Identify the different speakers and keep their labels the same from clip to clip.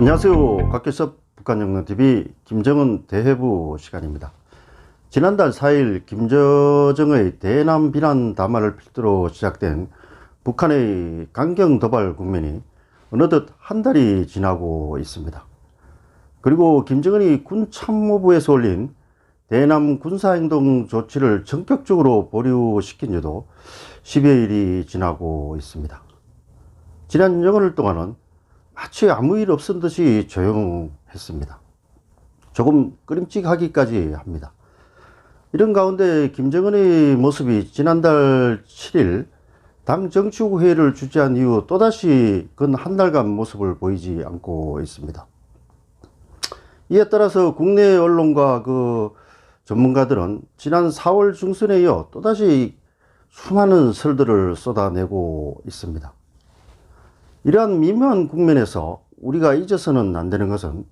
Speaker 1: 안녕하세요. 곽규섭 북한영상TV 김정은 대회부 시간입니다. 지난달 4일 김여정의 대남 비난 담화를 필두로 시작된 북한의 강경 도발 국면이 어느덧 한 달이 지나고 있습니다. 그리고 김정은이 군 참모부에서 올린 대남 군사행동 조치를 전격적으로 보류시킨 지도 10여일이 지나고 있습니다. 지난 영월 동안은 마치 아무 일 없은 듯이 조용했습니다. 조금 끄림칙하기까지 합니다. 이런 가운데 김정은의 모습이 지난달 7일 당 정치국 회의를 주재한 이후 또다시 근 한 달간 모습을 보이지 않고 있습니다. 이에 따라서 국내 언론과 전문가들은 지난 4월 중순에 이어 또다시 수많은 설들을 쏟아내고 있습니다. 이러한 미묘한 국면에서 우리가 잊어서는 안 되는 것은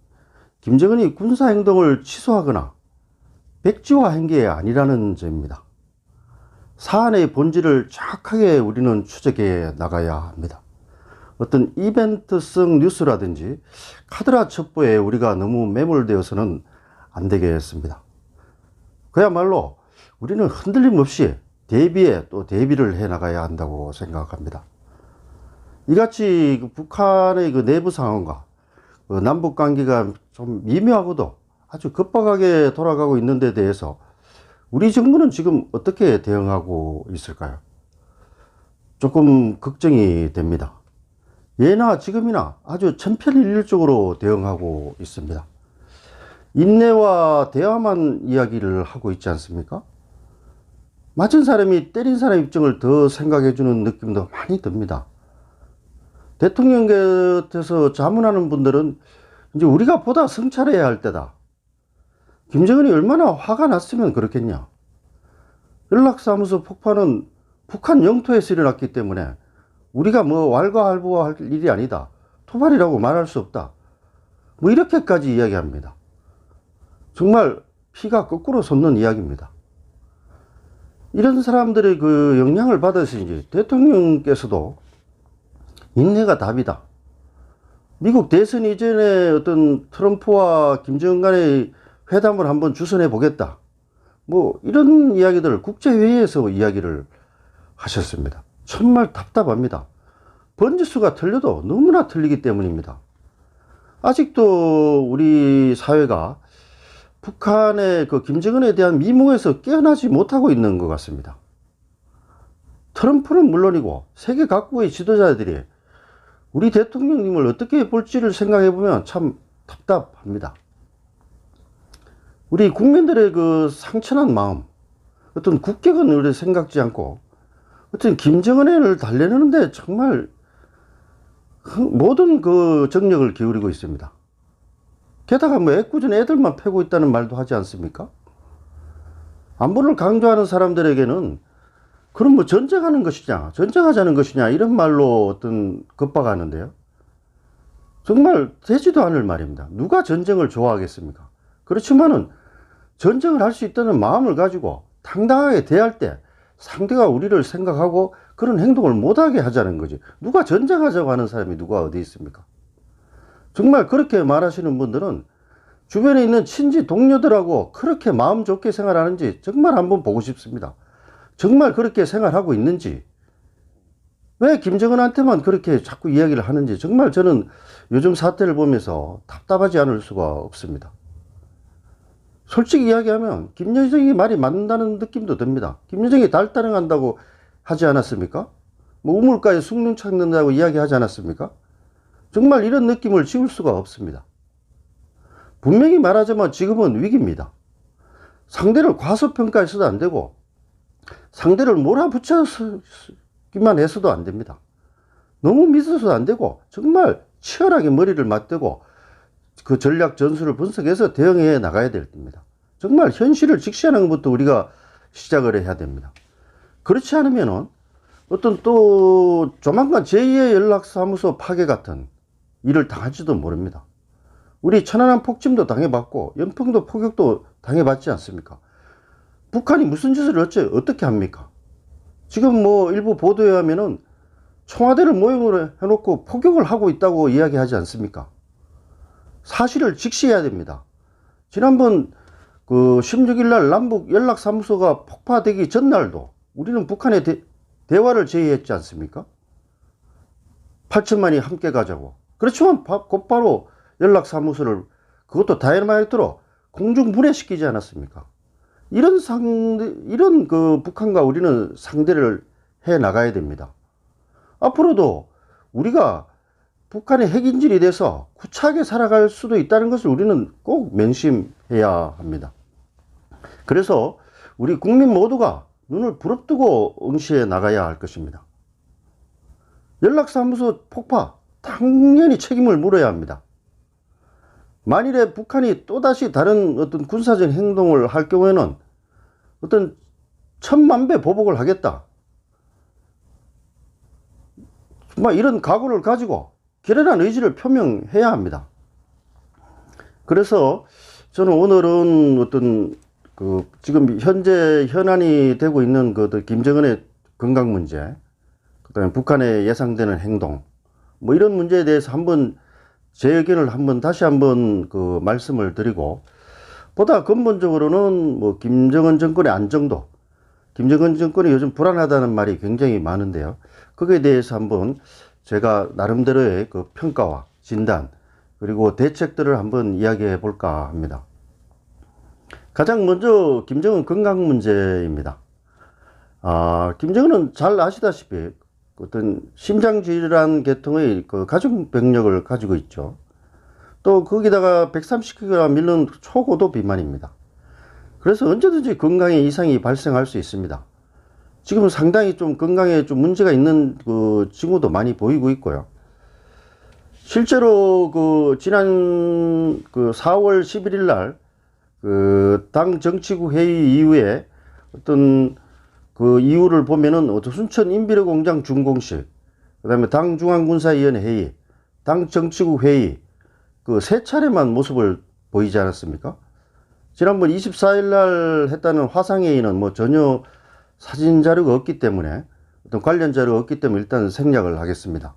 Speaker 1: 김정은이 군사행동을 취소하거나 백지화한 게 아니라는 점입니다. 사안의 본질을 정확하게 우리는 추적해 나가야 합니다. 어떤 이벤트성 뉴스라든지 카드라 첩보에 우리가 너무 매몰되어서는 안 되겠습니다. 그야말로 우리는 흔들림 없이 대비에 또 대비를 해 나가야 한다고 생각합니다. 이같이 북한의 내부 상황과 남북 관계가 좀 미묘하고도 아주 급박하게 돌아가고 있는 데 대해서 우리 정부는 지금 어떻게 대응하고 있을까요? 조금 걱정이 됩니다. 예나 지금이나 아주 천편일률적으로 대응하고 있습니다. 인내와 대화만 이야기를 하고 있지 않습니까? 맞은 사람이 때린 사람 입장을 더 생각해 주는 느낌도 많이 듭니다. 대통령 곁에서 자문하는 분들은 이제 우리가 보다 성찰해야 할 때다. 김정은이 얼마나 화가 났으면 그렇겠냐. 연락사무소 폭파는 북한 영토에서 일어났기 때문에 우리가 왈가왈부할 일이 아니다. 토발이라고 말할 수 없다. 이렇게까지 이야기합니다. 정말 피가 거꾸로 솟는 이야기입니다. 이런 사람들의 영향을 받아서인지 대통령께서도 인내가 답이다. 미국 대선 이전에 어떤 트럼프와 김정은 간의 회담을 한번 주선해 보겠다. 이런 이야기들을 국제회의에서 이야기를 하셨습니다. 정말 답답합니다. 번지수가 틀려도 너무나 틀리기 때문입니다. 아직도 우리 사회가 북한의 김정은에 대한 미몽에서 깨어나지 못하고 있는 것 같습니다. 트럼프는 물론이고 세계 각국의 지도자들이 우리 대통령님을 어떻게 볼지를 생각해 보면 참 답답합니다. 우리 국민들의 상처난 마음, 어떤 국격은 우리 생각지 않고 어떤 김정은을 달래는데 정말 모든 정력을 기울이고 있습니다. 게다가 애꿎은 애들만 패고 있다는 말도 하지 않습니까? 안보를 강조하는 사람들에게는 그럼 전쟁하는 것이냐, 전쟁하자는 것이냐, 이런 말로 어떤 겁박하는데요. 정말 되지도 않을 말입니다. 누가 전쟁을 좋아하겠습니까? 그렇지만은 전쟁을 할 수 있다는 마음을 가지고 당당하게 대할 때 상대가 우리를 생각하고 그런 행동을 못하게 하자는 거지. 누가 전쟁하자고 하는 사람이 누가 어디 있습니까? 정말 그렇게 말하시는 분들은 주변에 있는 친지 동료들하고 그렇게 마음 좋게 생활하는지 정말 한번 보고 싶습니다. 정말 그렇게 생활하고 있는지, 왜 김정은한테만 그렇게 자꾸 이야기를 하는지 정말 저는 요즘 사태를 보면서 답답하지 않을 수가 없습니다. 솔직히 이야기하면 김여정이 말이 맞는다는 느낌도 듭니다. 김여정이 달 따릉한다고 하지 않았습니까? 우물가에 숭늉 찾는다고 이야기하지 않았습니까? 정말 이런 느낌을 지울 수가 없습니다. 분명히 말하자면 지금은 위기입니다. 상대를 과소평가해서도 안 되고 상대를 몰아붙여기만 해서도 안 됩니다. 너무 믿어서도 안 되고 정말 치열하게 머리를 맞대고 전략 전술을 분석해서 대응해 나가야 될 때입니다. 정말 현실을 직시하는 것부터 우리가 시작을 해야 됩니다. 그렇지 않으면은 어떤 또 조만간 제2의 연락사무소 파괴 같은 일을 당할지도 모릅니다. 우리 천안함 폭침도 당해봤고 연평도 포격도 당해봤지 않습니까? 북한이 무슨 짓을 어떻게 합니까? 지금 일부 보도에 의하면은 청와대를 모형으로 해놓고 포격을 하고 있다고 이야기하지 않습니까? 사실을 직시해야 됩니다. 지난번 그 16일 날 남북 연락사무소가 폭파되기 전날도 우리는 북한에 대화를 제의했지 않습니까? 8천만이 함께 가자고. 그렇지만 곧바로 연락사무소를 그것도 다이너마이트로 공중 분해시키지 않았습니까? 이런 그 북한과 우리는 상대를 해 나가야 됩니다. 앞으로도 우리가 북한의 핵인질이 돼서 구차하게 살아갈 수도 있다는 것을 우리는 꼭 명심해야 합니다. 그래서 우리 국민 모두가 눈을 부릅뜨고 응시해 나가야 할 것입니다. 연락사무소 폭파 당연히 책임을 물어야 합니다. 만일에 북한이 또다시 다른 어떤 군사적 행동을 할 경우에는 어떤 천만배 보복을 하겠다, 정말 이런 각오를 가지고 결연한 의지를 표명해야 합니다. 그래서 저는 오늘은 어떤 그 지금 현재 현안이 되고 있는 그 김정은의 건강 문제, 그다음에 북한의 예상되는 행동, 뭐 이런 문제에 대해서 한번 제 의견을 다시 한번 그 말씀을 드리고, 보다 근본적으로는 뭐 김정은 정권의 안정도, 김정은 정권이 요즘 불안하다는 말이 굉장히 많은데요. 거기에 대해서 한번 제가 나름대로의 그 평가와 진단, 그리고 대책들을 한번 이야기해 볼까 합니다. 가장 먼저 김정은 건강 문제입니다. 김정은은 잘 아시다시피 어떤 심장질환 계통의 그 가족 병력을 가지고 있죠. 또 거기다가 130kg가 밀는 초고도 비만입니다. 그래서 언제든지 건강에 이상이 발생할 수 있습니다. 지금은 상당히 좀 건강에 좀 문제가 있는 그 징후도 많이 보이고 있고요. 실제로 그 지난 그 4월 11일 날 그 당 정치국 회의 이후에 어떤 그 이유를 보면은 순천 인비료공장 준공식, 그다음에 당 중앙군사위원회 회의, 당 정치국 회의, 그 세 차례만 모습을 보이지 않았습니까? 지난번 24일 날 했다는 화상회의는 뭐 전혀 사진 자료가 없기 때문에, 어떤 관련 자료가 없기 때문에 일단 생략을 하겠습니다.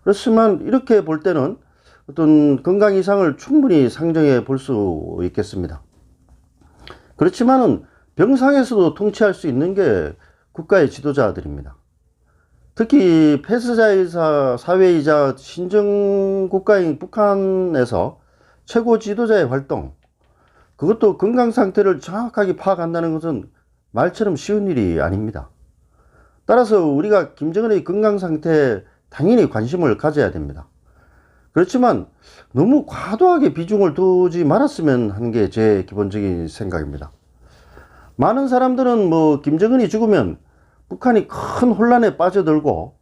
Speaker 1: 그렇지만 이렇게 볼 때는 어떤 건강 이상을 충분히 상정해 볼 수 있겠습니다. 그렇지만은 병상에서도 통치할 수 있는 게 국가의 지도자들입니다. 특히 폐쇄자이자 사회이자 신정국가인 북한에서 최고 지도자의 활동, 그것도 건강 상태를 정확하게 파악한다는 것은 말처럼 쉬운 일이 아닙니다. 따라서 우리가 김정은의 건강 상태에 당연히 관심을 가져야 됩니다. 그렇지만 너무 과도하게 비중을 두지 말았으면 하는 게 제 기본적인 생각입니다. 많은 사람들은 뭐 김정은이 죽으면 북한이 큰 혼란에 빠져들고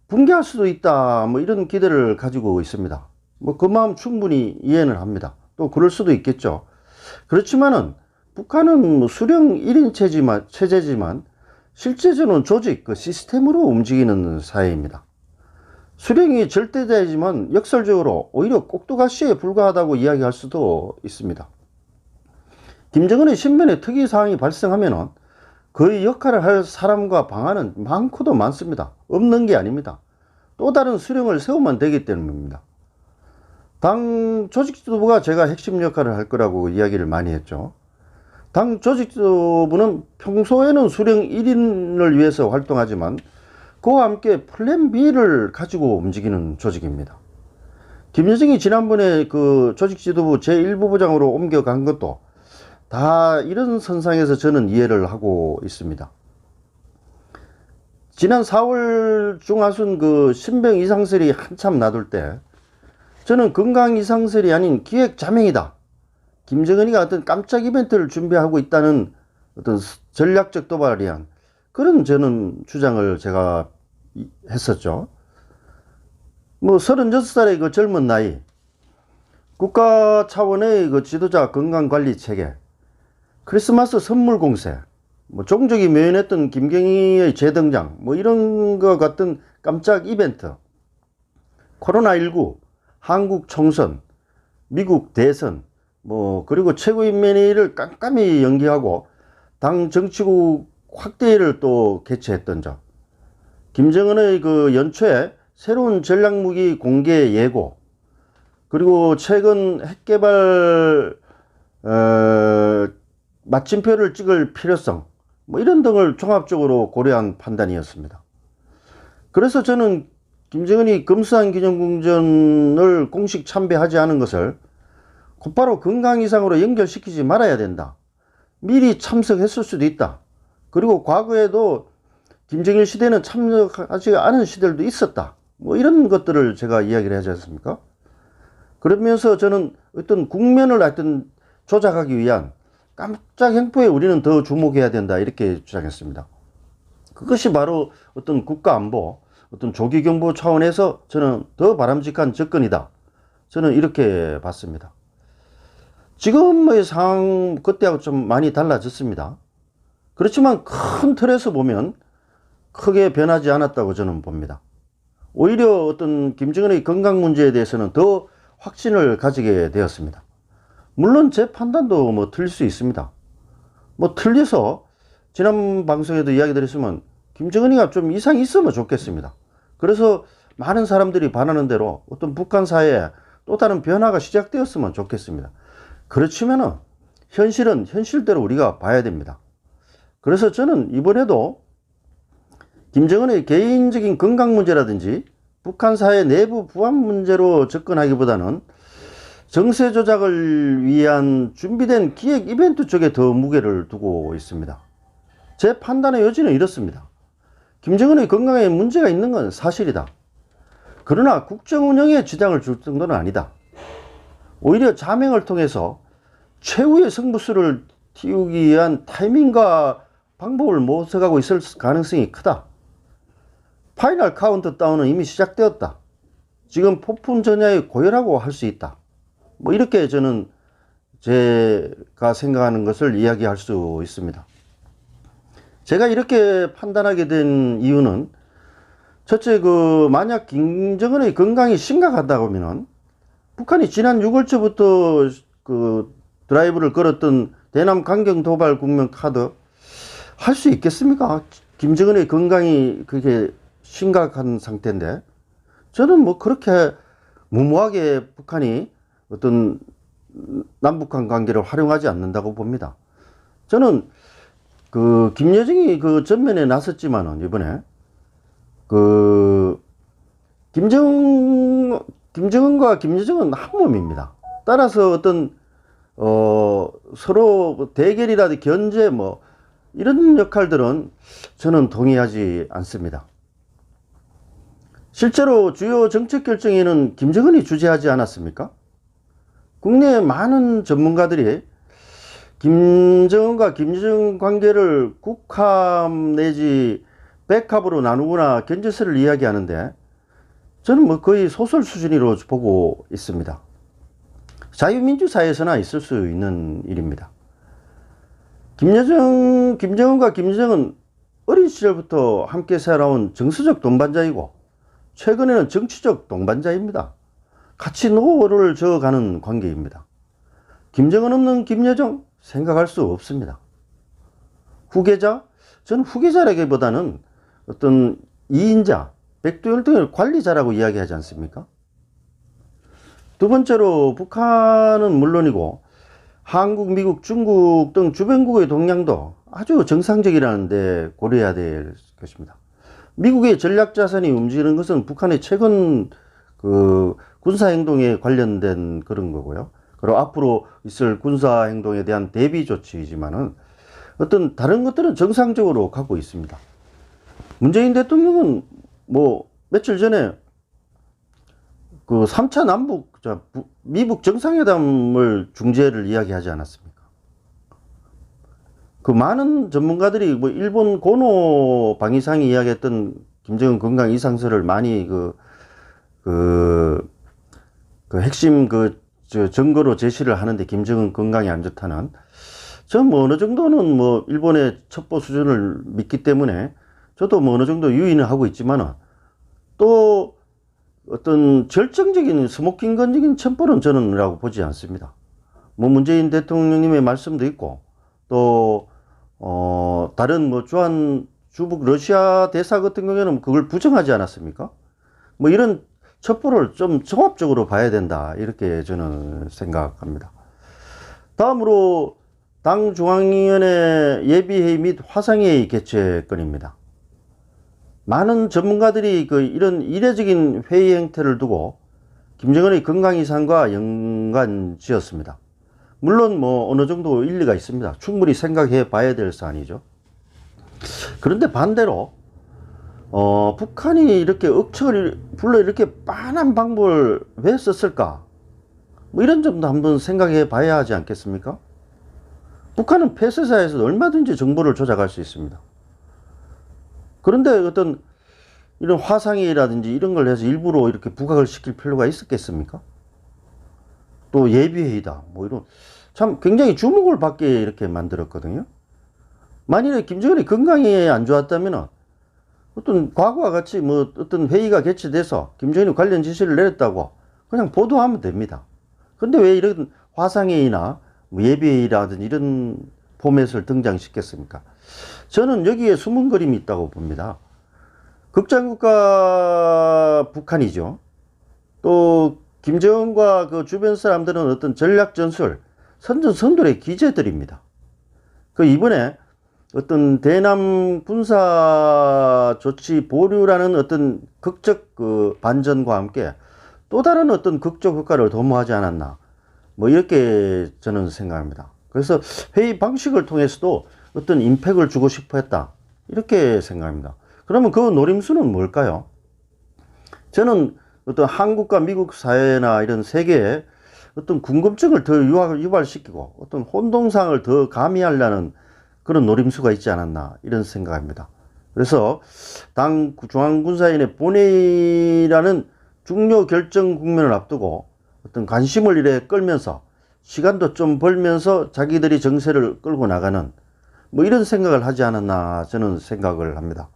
Speaker 1: 붕괴할 수도 있다, 뭐 이런 기대를 가지고 있습니다. 뭐 그 마음 충분히 이해는 합니다. 또 그럴 수도 있겠죠. 그렇지만은 북한은 뭐 수령 1인 체제지만 실제적으로는 조직, 그 시스템으로 움직이는 사회입니다. 수령이 절대자이지만 역설적으로 오히려 꼭두가시에 불과하다고 이야기할 수도 있습니다. 김정은의 신변에 특이사항이 발생하면은 그 역할을 할 사람과 방안은 많고도 많습니다. 없는 게 아닙니다. 또 다른 수령을 세우면 되기 때문입니다. 당 조직지도부가 제가 핵심 역할을 할 거라고 이야기를 많이 했죠. 당 조직지도부는 평소에는 수령 1인을 위해서 활동하지만 그와 함께 플랜 B를 가지고 움직이는 조직입니다. 김여정이 지난번에 그 조직지도부 제1부부장으로 옮겨간 것도 다 이런 선상에서 저는 이해를 하고 있습니다. 지난 4월 중하순 그 신병 이상설이 한참 나돌 때 저는 건강 이상설이 아닌 기획 자명이다, 김정은이가 어떤 깜짝 이벤트를 준비하고 있다는 어떤 전략적 도발을 위한 그런 저는 주장을 제가 했었죠. 뭐 36살의 그 젊은 나이, 국가 차원의 그 지도자 건강관리 체계, 크리스마스 선물 공세, 뭐 종족이 묘연했던 김경희의 재등장, 뭐 이런 것 같은 깜짝 이벤트, 코로나19, 한국 총선, 미국 대선, 뭐 그리고 최고인민회의를 깜깜이 연기하고 당 정치국 확대회를 또 개최했던 점, 김정은의 그 연초에 새로운 전략무기 공개 예고, 그리고 최근 핵개발 마침표를 찍을 필요성, 뭐 이런 등을 종합적으로 고려한 판단이었습니다. 그래서 저는 김정은이 금수한 기념궁전을 공식 참배하지 않은 것을 곧바로 건강 이상으로 연결시키지 말아야 된다. 미리 참석했을 수도 있다. 그리고 과거에도 김정일 시대는 참석하지 않은 시대들도 있었다. 뭐 이런 것들을 제가 이야기를 하지 않습니까? 그러면서 저는 어떤 국면을 하여튼 조작하기 위한 깜짝 행포에 우리는 더 주목해야 된다. 이렇게 주장했습니다. 그것이 바로 어떤 국가안보, 어떤 조기경보 차원에서 저는 더 바람직한 접근이다. 저는 이렇게 봤습니다. 지금의 상황 그때하고 좀 많이 달라졌습니다. 그렇지만 큰 틀에서 보면 크게 변하지 않았다고 저는 봅니다. 오히려 어떤 김정은의 건강 문제에 대해서는 더 확신을 가지게 되었습니다. 물론 제 판단도 뭐 틀릴 수 있습니다. 뭐 틀려서 지난 방송에도 이야기 드렸으면 김정은이가 좀 이상이 있으면 좋겠습니다. 그래서 많은 사람들이 바라는 대로 어떤 북한 사회에 또 다른 변화가 시작되었으면 좋겠습니다. 그렇지만은 현실은 현실대로 우리가 봐야 됩니다. 그래서 저는 이번에도 김정은의 개인적인 건강 문제라든지 북한 사회 내부 부안 문제로 접근하기보다는 정세 조작을 위한 준비된 기획 이벤트 쪽에 더 무게를 두고 있습니다. 제 판단의 요지는 이렇습니다. 김정은의 건강에 문제가 있는 건 사실이다. 그러나 국정 운영에 지장을 줄 정도는 아니다. 오히려 자명을 통해서 최후의 승부수를 띄우기 위한 타이밍과 방법을 모색하고 있을 가능성이 크다. 파이널 카운트다운은 이미 시작되었다. 지금 폭풍 전야에 고열하고 할 수 있다. 뭐 이렇게 저는 제가 생각하는 것을 이야기할 수 있습니다. 제가 이렇게 판단하게 된 이유는 첫째, 만약 김정은의 건강이 심각하다고 하면은 북한이 지난 6월초부터 드라이브를 걸었던 대남 강경 도발 국면 카드 할 수 있겠습니까? 김정은의 건강이 그게 심각한 상태인데 저는 뭐 그렇게 무모하게 북한이 어떤 남북한 관계를 활용하지 않는다고 봅니다. 저는 김여정이 전면에 나섰지만은 이번에 김정은과 김여정은 한 몸입니다. 따라서 어떤 서로 대결이라든지 견제 뭐 이런 역할들은 저는 동의하지 않습니다. 실제로 주요 정책 결정에는 김정은이 주재하지 않았습니까? 국내의 많은 전문가들이 김정은과 김여정 관계를 국합 내지 백합으로 나누거나 견제설을 이야기하는데 저는 뭐 거의 소설 수준으로 보고 있습니다. 자유민주사회에서나 있을 수 있는 일입니다. 김정은과 김여정은 어린 시절부터 함께 살아온 정서적 동반자이고 최근에는 정치적 동반자입니다. 같이 노를 저어가는 관계입니다. 김정은 없는 김여정 생각할 수 없습니다. 후계자? 저는 후계자라기보다는 어떤 2인자, 백두혈통의 관리자라고 이야기하지 않습니까? 두 번째로 북한은 물론이고 한국, 미국, 중국 등 주변국의 동향도 아주 정상적이라는 데 고려해야 될 것입니다. 미국의 전략자산이 움직이는 것은 북한의 최근 군사행동에 관련된 그런 거고요. 그리고 앞으로 있을 군사행동에 대한 대비 조치이지만은 어떤 다른 것들은 정상적으로 가고 있습니다. 문재인 대통령은 뭐 며칠 전에 3차 미북 정상회담을 중재를 이야기하지 않았습니까? 많은 전문가들이 뭐 일본 고노 방위상이 이야기했던 김정은 건강 이상설을 많이 핵심 증거로 제시를 하는데 김정은 건강이 안 좋다는 전 뭐 어느 정도는 뭐 일본의 첩보 수준을 믿기 때문에 저도 뭐 어느 정도 유의는 하고 있지만은 또 어떤 절정적인 스모킹건적인 첩보는 저는 라고 보지 않습니다. 뭐 문재인 대통령님의 말씀도 있고 또 다른 뭐 주한 주북 러시아 대사 같은 경우에는 그걸 부정하지 않았습니까? 뭐 이런 첩보를 좀 종합적으로 봐야 된다. 이렇게 저는 생각합니다. 다음으로 당 중앙위원회 예비회의 및 화상회의 개최 건입니다. 많은 전문가들이 이런 이례적인 회의 행태를 두고 김정은의 건강 이상과 연관 지었습니다. 물론 어느 정도 일리가 있습니다. 충분히 생각해 봐야 될 사안이죠. 그런데 반대로 북한이 이렇게 억척을 불러 이렇게 빤한 방법을 왜 썼을까? 이런 점도 한번 생각해 봐야 하지 않겠습니까? 북한은 폐쇄사에서 얼마든지 정보를 조작할 수 있습니다. 그런데 어떤 이런 화상회의라든지 이런 걸 해서 일부러 이렇게 부각을 시킬 필요가 있었겠습니까? 또 예비회의다. 이런 참 굉장히 주목을 받게 이렇게 만들었거든요. 만일에 김정은이 건강이 안 좋았다면 어떤 과거와 같이 어떤 회의가 개최돼서 김정은이 관련 지시를 내렸다고 그냥 보도하면 됩니다. 근데 왜 이런 화상회의나 예비회의라든지 이런 포맷을 등장시켰습니까? 저는 여기에 숨은 그림이 있다고 봅니다. 극장국가 북한이죠. 또 김정은과 그 주변 사람들은 어떤 전략 전술, 선전선돌의 기재들입니다. 이번에 어떤 대남 군사 조치 보류라는 어떤 극적 반전과 함께 또 다른 어떤 극적 효과를 도모하지 않았나. 이렇게 저는 생각합니다. 그래서 회의 방식을 통해서도 어떤 임팩을 주고 싶어 했다. 이렇게 생각합니다. 그러면 그 노림수는 뭘까요? 저는 어떤 한국과 미국 사회나 이런 세계에 어떤 궁금증을 더 유발시키고 어떤 혼동상을 더 가미하려는 그런 노림수가 있지 않았나 이런 생각합니다. 그래서 당 중앙군사위원회 본회의라는 중요 결정 국면을 앞두고 어떤 관심을 이래 끌면서 시간도 좀 벌면서 자기들이 정세를 끌고 나가는 이런 생각을 하지 않았나 저는 생각을 합니다.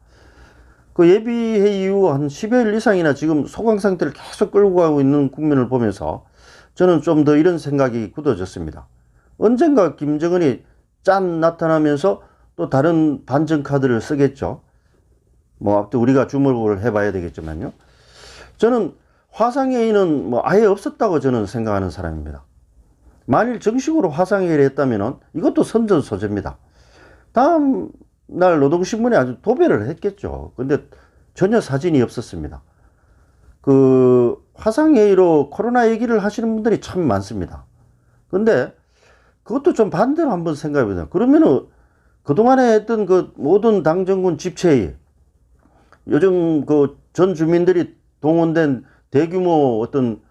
Speaker 1: 예비회의 이후 한 10여일 이상이나 지금 소강 상태를 계속 끌고 가고 있는 국면을 보면서 저는 좀 더 이런 생각이 굳어졌습니다. 언젠가 김정은이 짠 나타나면서 또 다른 반전 카드를 쓰겠죠. 우리가 주목을 해봐야 되겠지만요. 저는 화상회의는 아예 없었다고 저는 생각하는 사람입니다. 만일 정식으로 화상회의를 했다면 이것도 선전소재입니다. 다음 날 노동신문에 아주 도배를 했겠죠. 근데 전혀 사진이 없었습니다. 화상회의로 코로나 얘기를 하시는 분들이 참 많습니다. 근데 그것도 좀 반대로 한번 생각해 보세요. 그러면은 그동안에 했던 모든 당정군 집회의, 요즘 전 주민들이 동원된 대규모 어떤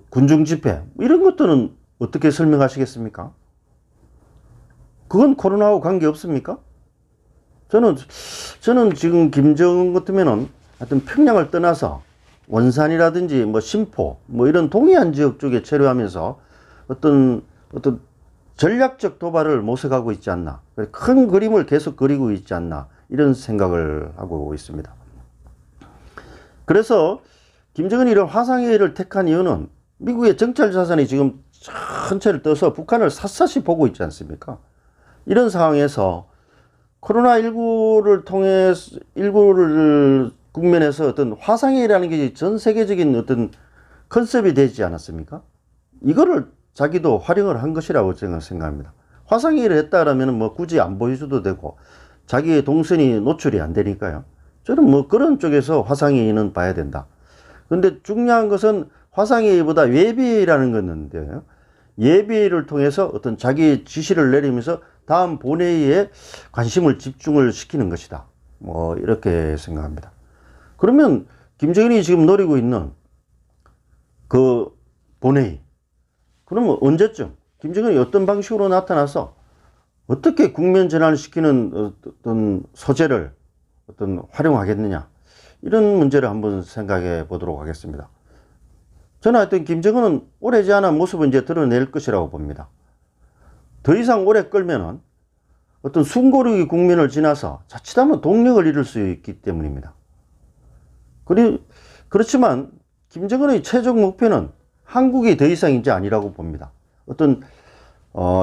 Speaker 1: 군중 집회, 이런 것들은 어떻게 설명하시겠습니까? 그건 코로나하고 관계 없습니까? 저는 지금 김정은 같으면은 하여튼 평양을 떠나서 원산이라든지 신포 이런 동해안 지역 쪽에 체류하면서 어떤 전략적 도발을 모색하고 있지 않나, 큰 그림을 계속 그리고 있지 않나 이런 생각을 하고 있습니다. 그래서 김정은이 이런 화상회의를 택한 이유는 미국의 정찰 자산이 지금 전체를 떠서 북한을 샅샅이 보고 있지 않습니까? 이런 상황에서 코로나19를 통해서 국면에서 어떤 화상회의라는 게 전 세계적인 어떤 컨셉이 되지 않았습니까? 이거를 자기도 활용을 한 것이라고 저는 생각합니다. 화상회의를 했다라면 굳이 안 보여줘도 되고 자기의 동선이 노출이 안 되니까요. 저는 그런 쪽에서 화상회의는 봐야 된다. 근데 중요한 것은 화상회의보다 예비회의라는 건데요. 예비회의를 통해서 어떤 자기 지시를 내리면서 다음 본회의에 관심을 집중을 시키는 것이다. 이렇게 생각합니다. 그러면 김정은이 지금 노리고 있는 본회의, 그러면 언제쯤 김정은이 어떤 방식으로 나타나서 어떻게 국면 전환을 시키는 어떤 소재를 활용하겠느냐, 이런 문제를 한번 생각해 보도록 하겠습니다. 저는 하여튼 김정은은 오래지 않은 모습을 이제 드러낼 것이라고 봅니다. 더 이상 오래 끌면은 어떤 숨고르기 국면을 지나서 자칫하면 동력을 잃을 수 있기 때문입니다. 그렇지만 김정은의 최종 목표는 한국이 더 이상 이제 아니라고 봅니다. 어떤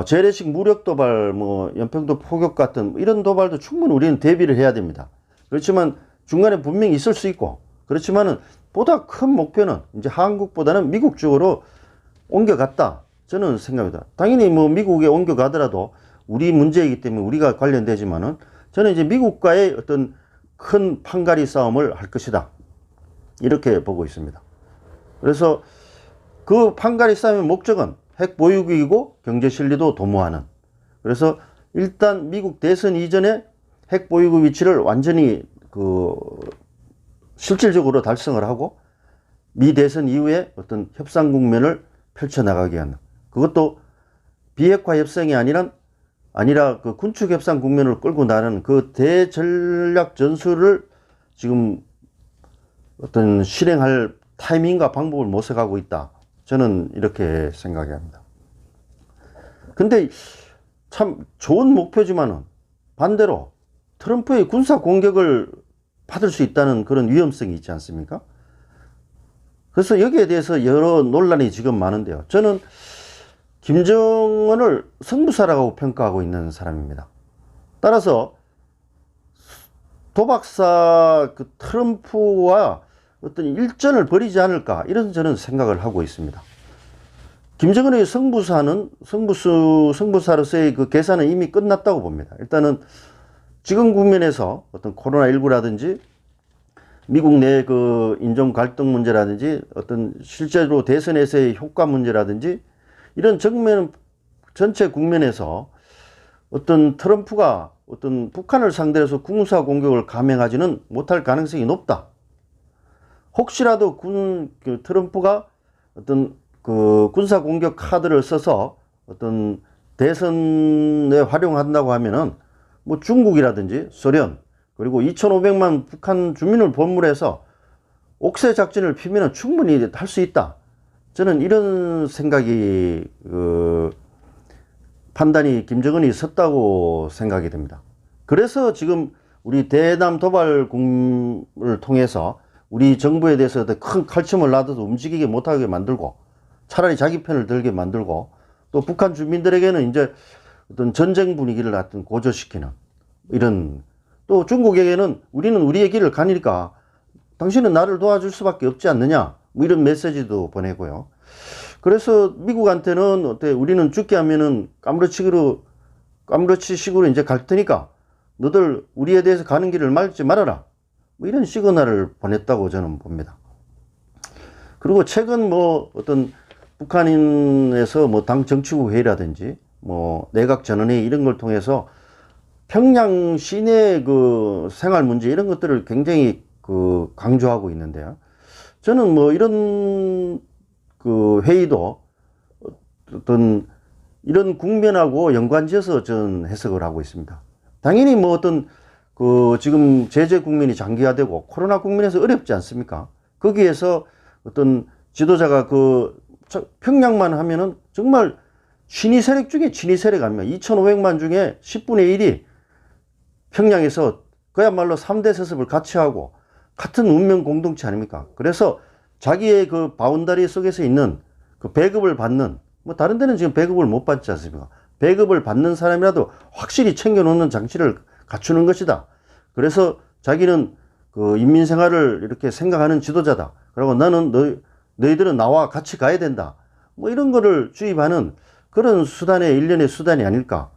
Speaker 1: 재래식 무력 도발, 연평도 포격 같은 이런 도발도 충분히 우리는 대비를 해야 됩니다. 그렇지만 중간에 분명히 있을 수 있고, 그렇지만은 보다 큰 목표는 이제 한국보다는 미국 쪽으로 옮겨갔다. 저는 생각합니다. 당연히 뭐 미국에 옮겨가더라도 우리 문제이기 때문에 우리가 관련되지만은 저는 이제 미국과의 어떤 큰 판가리 싸움을 할 것이다. 이렇게 보고 있습니다. 그래서 그 판가리 싸움의 목적은 핵 보유국이고 경제 실리도 도모하는. 그래서 일단 미국 대선 이전에 핵 보유국 위치를 완전히 실질적으로 달성을 하고 미 대선 이후에 어떤 협상 국면을 펼쳐나가게 하는, 그것도 비핵화 협상이 아니라 그 군축 협상 국면을 끌고 나가는 그 대전략 전술을 지금 어떤 실행할 타이밍과 방법을 모색하고 있다. 저는 이렇게 생각합니다. 근데 참 좋은 목표지만은 반대로 트럼프의 군사 공격을 받을 수 있다는 그런 위험성이 있지 않습니까? 그래서 여기에 대해서 여러 논란이 지금 많은데요. 저는 김정은을 성부사라고 평가하고 있는 사람입니다. 따라서 도박사 그 트럼프와 어떤 일전을 벌이지 않을까, 이런 저는 생각을 하고 있습니다. 김정은의 성부사로서의 그 계산은 이미 끝났다고 봅니다. 일단은 지금 국면에서 어떤 코로나19라든지 미국 내 그 인종 갈등 문제라든지 어떤 실제로 대선에서의 효과 문제라든지 이런 전체 국면에서 어떤 트럼프가 어떤 북한을 상대로 해서 군사 공격을 감행하지는 못할 가능성이 높다. 혹시라도 트럼프가 어떤 그 군사 공격 카드를 써서 어떤 대선에 활용한다고 하면은 뭐 중국이라든지 소련, 그리고 2,500만 북한 주민을 본물해서 옥새 작전을 피면은 충분히 할 수 있다. 저는 이런 생각이 판단이 김정은이 섰다고 생각이 됩니다. 그래서 지금 우리 대남 도발을 통해서 우리 정부에 대해서 큰 칼춤을 놔둬도 움직이게 못하게 만들고 차라리 자기 편을 들게 만들고 또 북한 주민들에게는 이제 어떤 전쟁 분위기를 하여튼 고조시키는 이런, 또 중국에게는 우리는 우리의 길을 가니까 당신은 나를 도와줄 수밖에 없지 않느냐, 뭐 이런 메시지도 보내고요. 그래서 미국한테는 우리는 죽게 하면은 까무러치식으로 이제 갈 테니까 너들 우리에 대해서 가는 길을 막지 말아라, 뭐 이런 시그널을 보냈다고 저는 봅니다. 그리고 최근 뭐 어떤 북한에서 뭐 당 정치국 회의라든지 뭐 내각 전원회의 이런 걸 통해서 평양 시내 그 생활 문제 이런 것들을 굉장히 강조하고 있는데요. 저는 뭐 이런 그 회의도 어떤 이런 국면하고 연관지어서 저는 해석을 하고 있습니다. 당연히 뭐 어떤 지금 제재 국면이 장기화되고 코로나 국면에서 어렵지 않습니까? 거기에서 어떤 지도자가 평양만 하면은 정말 친위 세력 중에 친위 세력 아닙니까? 2,500만 중에 10분의 1이 평양에서 그야말로 3대 세습을 같이 하고 같은 운명 공동체 아닙니까? 그래서 자기의 그 바운다리 속에서 있는 그 배급을 받는, 뭐 다른 데는 지금 배급을 못 받지 않습니까? 배급을 받는 사람이라도 확실히 챙겨놓는 장치를 갖추는 것이다. 그래서 자기는 그 인민 생활을 이렇게 생각하는 지도자다. 그리고 나는 너희들은 나와 같이 가야 된다. 뭐 이런 거를 주입하는 그런 일련의 수단이 아닐까.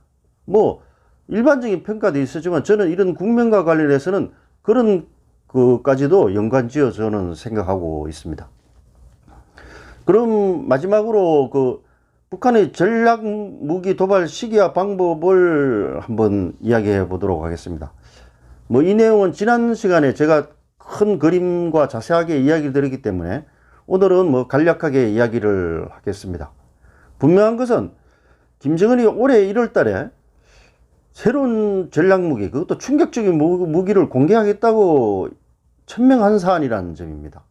Speaker 1: 뭐 일반적인 평가도 있었지만 저는 이런 국면과 관련해서는 그런 것까지도 연관지어 저는 생각하고 있습니다. 그럼 마지막으로 북한의 전략 무기 도발 시기와 방법을 한번 이야기해 보도록 하겠습니다. 뭐 이 내용은 지난 시간에 제가 큰 그림과 자세하게 이야기를 드렸기 때문에 오늘은 뭐 간략하게 이야기를 하겠습니다. 분명한 것은 김정은이 올해 1월 달에 새로운 전략 무기, 그것도 충격적인 무기를 공개하겠다고 천명한 사안이라는 점입니다.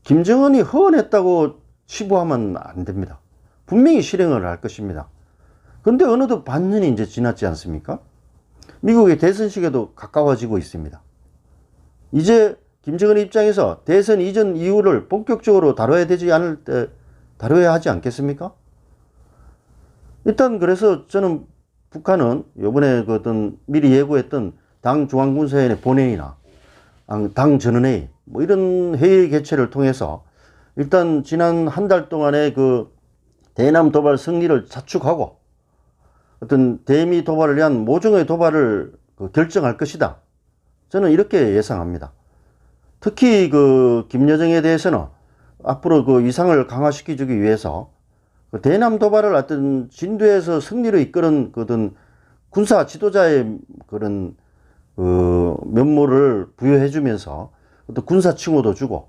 Speaker 1: 김정은이 허언했다고 치부하면 안 됩니다. 분명히 실행을 할 것입니다. 그런데 어느덧 반년이 이제 지났지 않습니까? 미국의 대선 시기에도 가까워지고 있습니다. 이제 김정은 입장에서 대선 이전 이후를 본격적으로 다뤄야 하지 않겠습니까? 일단 그래서 저는 북한은 이번에 미리 예고했던 당 중앙군사위원회 본회의나 당 전원회의 뭐 이런 회의 개최를 통해서 일단 지난 한 달 동안의 그 대남 도발 승리를 자축하고 어떤 대미 도발을 위한 모종의 도발을 결정할 것이다. 저는 이렇게 예상합니다. 특히 그 김여정에 대해서는 앞으로 그 위상을 강화시켜주기 위해서 그 대남 도발을 어떤 진도에서 승리로 이끄는 그런 군사 지도자의 그런 면모를 부여해주면서 어떤 군사 칭호도 주고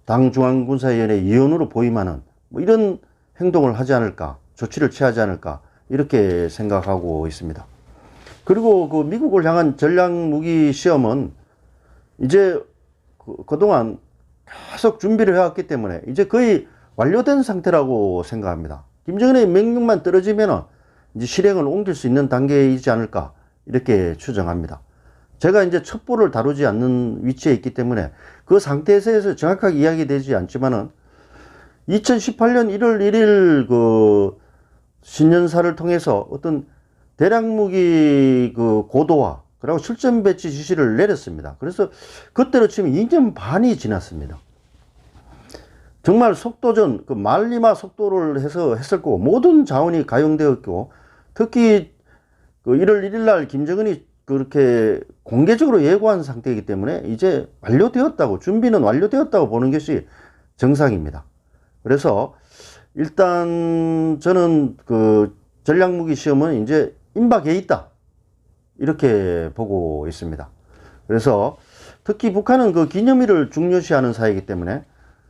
Speaker 1: 당 중앙군사위원회 위원으로 보임하는 뭐 이런 행동을 하지 않을까, 조치를 취하지 않을까 이렇게 생각하고 있습니다. 그리고 그 미국을 향한 전략무기 시험은 이제 그동안 계속 준비를 해왔기 때문에 이제 거의 완료된 상태라고 생각합니다. 김정은의 명령만 떨어지면 이제 실행을 옮길 수 있는 단계이지 않을까 이렇게 추정합니다. 제가 이제 첩보를 다루지 않는 위치에 있기 때문에 그 상태에서 정확하게 이야기되지 않지만은 2018년 1월 1일 그 신년사를 통해서 어떤 대량무기 그 고도화 그리고 실전 배치 지시를 내렸습니다. 그래서 그때로 치면 2년 반이 지났습니다. 정말 속도전, 그 말리마 속도를 해서 했을 거고 모든 자원이 가용되었고 특히 그 1월 1일 날 김정은이 그렇게 공개적으로 예고한 상태이기 때문에 이제 완료되었다고, 준비는 완료되었다고 보는 것이 정상입니다. 그래서 일단 저는 그 전략무기 시험은 이제 임박해 있다 이렇게 보고 있습니다. 그래서 특히 북한은 그 기념일을 중요시하는 사회이기 때문에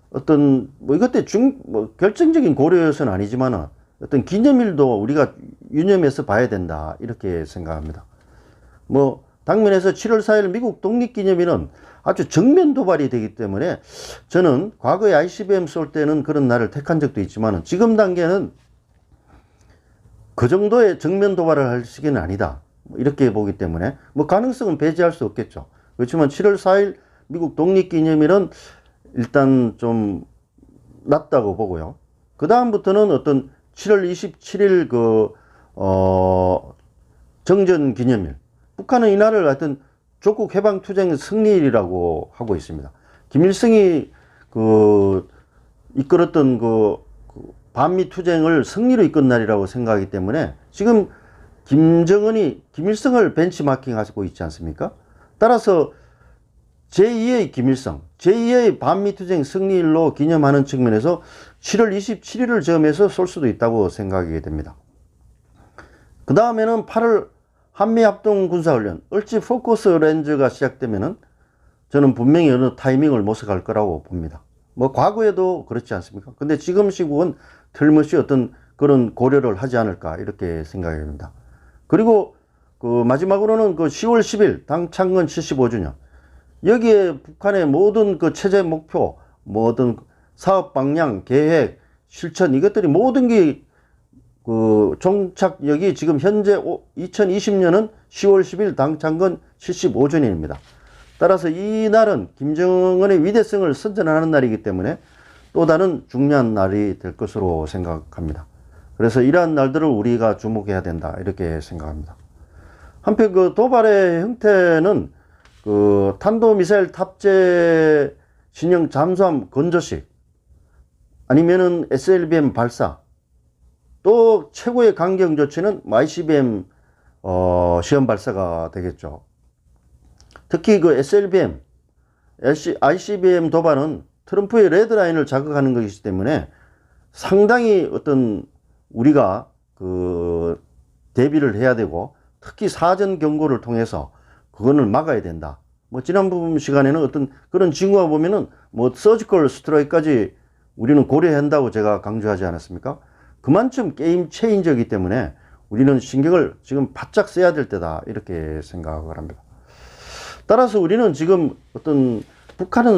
Speaker 1: 어떤 뭐 이것도 결정적인 고려요소는 아니지만 어떤 기념일도 우리가 유념해서 봐야 된다 이렇게 생각합니다. 뭐 당면에서 7월 4일 미국 독립기념일은 아주 정면 도발이 되기 때문에 저는 과거에 ICBM 쏠 때는 그런 날을 택한 적도 있지만 지금 단계는 그 정도의 정면 도발을 할 시기는 아니다 이렇게 보기 때문에 뭐 가능성은 배제할 수 없겠죠. 그렇지만 7월 4일 미국 독립기념일은 일단 좀 낮다고 보고요. 그 다음부터는 어떤 7월 27일 정전기념일, 북한은 이날을 하여튼 조국 해방투쟁 승리일이라고 하고 있습니다. 김일성이 이끌었던 반미 투쟁을 승리로 이끈 날이라고 생각하기 때문에 지금 김정은이 김일성을 벤치마킹하고 있지 않습니까? 따라서 제2의 김일성, 제2의 반미투쟁 승리일로 기념하는 측면에서 7월 27일을 점해서 쏠 수도 있다고 생각하게 됩니다. 그 다음에는 8월 한미합동군사훈련, 을지 포커스 렌즈가 시작되면은 저는 분명히 어느 타이밍을 모색할 거라고 봅니다. 뭐 과거에도 그렇지 않습니까? 근데 지금 시국은 틀림없이 어떤 그런 고려를 하지 않을까 이렇게 생각이 됩니다. 그리고 마지막으로는 10월 10일 당 창건 75주년. 여기에 북한의 모든 체제 목표, 모든 사업 방향, 계획, 실천 이것들이 모든 게 종착역이 지금 현재 2020년은 10월 10일 당 창건 75주년입니다. 따라서 이 날은 김정은의 위대성을 선전하는 날이기 때문에 또 다른 중요한 날이 될 것으로 생각합니다. 그래서 이러한 날들을 우리가 주목해야 된다 이렇게 생각합니다. 한편 도발의 형태는 탄도미사일 탑재 신형 잠수함 건조식 아니면은 SLBM 발사 또 최고의 강경 조치는 ICBM 시험 발사가 되겠죠. 특히 SLBM, ICBM 도발은 트럼프의 레드라인을 자극하는 것이기 때문에 상당히 어떤 우리가 대비를 해야 되고 특히 사전 경고를 통해서 그거는 막아야 된다. 뭐 지난번 시간에는 어떤 그런 징후가 보면은 서지컬 스트라이크까지 우리는 고려해야 한다고 제가 강조하지 않았습니까? 그만큼 게임 체인저이기 때문에 우리는 신경을 지금 바짝 써야 될 때다 이렇게 생각을 합니다. 따라서 우리는 지금 어떤 북한에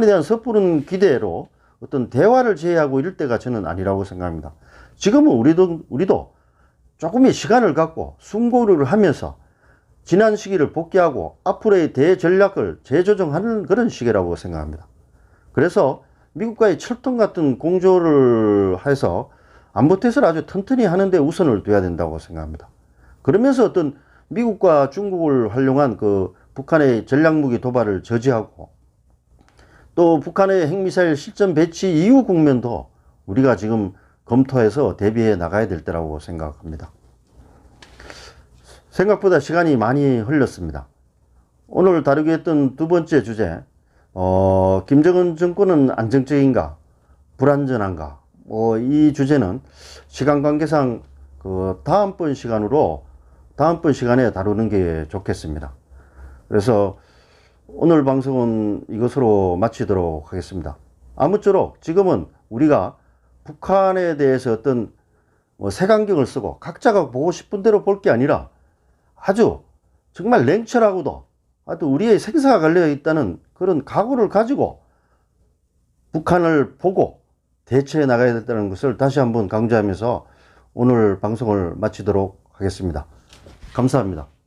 Speaker 1: 대한 섣부른 기대로 어떤 대화를 제의하고 이럴 때가 저는 아니라고 생각합니다. 지금은 우리도 조금의 시간을 갖고 숨고르를 하면서 지난 시기를 복귀하고 앞으로의 대전략을 재조정하는 그런 시기라고 생각합니다. 그래서 미국과의 철통 같은 공조를 해서 안보태세를 아주 튼튼히 하는 데 우선을 둬야 된다고 생각합니다. 그러면서 어떤 미국과 중국을 활용한 북한의 전략무기 도발을 저지하고 또 북한의 핵미사일 실전 배치 이후 국면도 우리가 지금 검토해서 대비해 나가야 될 때라고 생각합니다. 생각보다 시간이 많이 흘렀습니다. 오늘 다루기로 했던 두 번째 주제, 김정은 정권은 안정적인가 불안전한가, 이 주제는 시간 관계상 다음번 시간에 다루는 게 좋겠습니다. 그래서 오늘 방송은 이것으로 마치도록 하겠습니다. 아무쪼록 지금은 우리가 북한에 대해서 어떤 색안경을 쓰고 각자가 보고 싶은 대로 볼 게 아니라 아주 정말 냉철하고도 아주 우리의 생사가 걸려 있다는 그런 각오를 가지고 북한을 보고 대처해 나가야 된다는 것을 다시 한번 강조하면서 오늘 방송을 마치도록 하겠습니다. 감사합니다.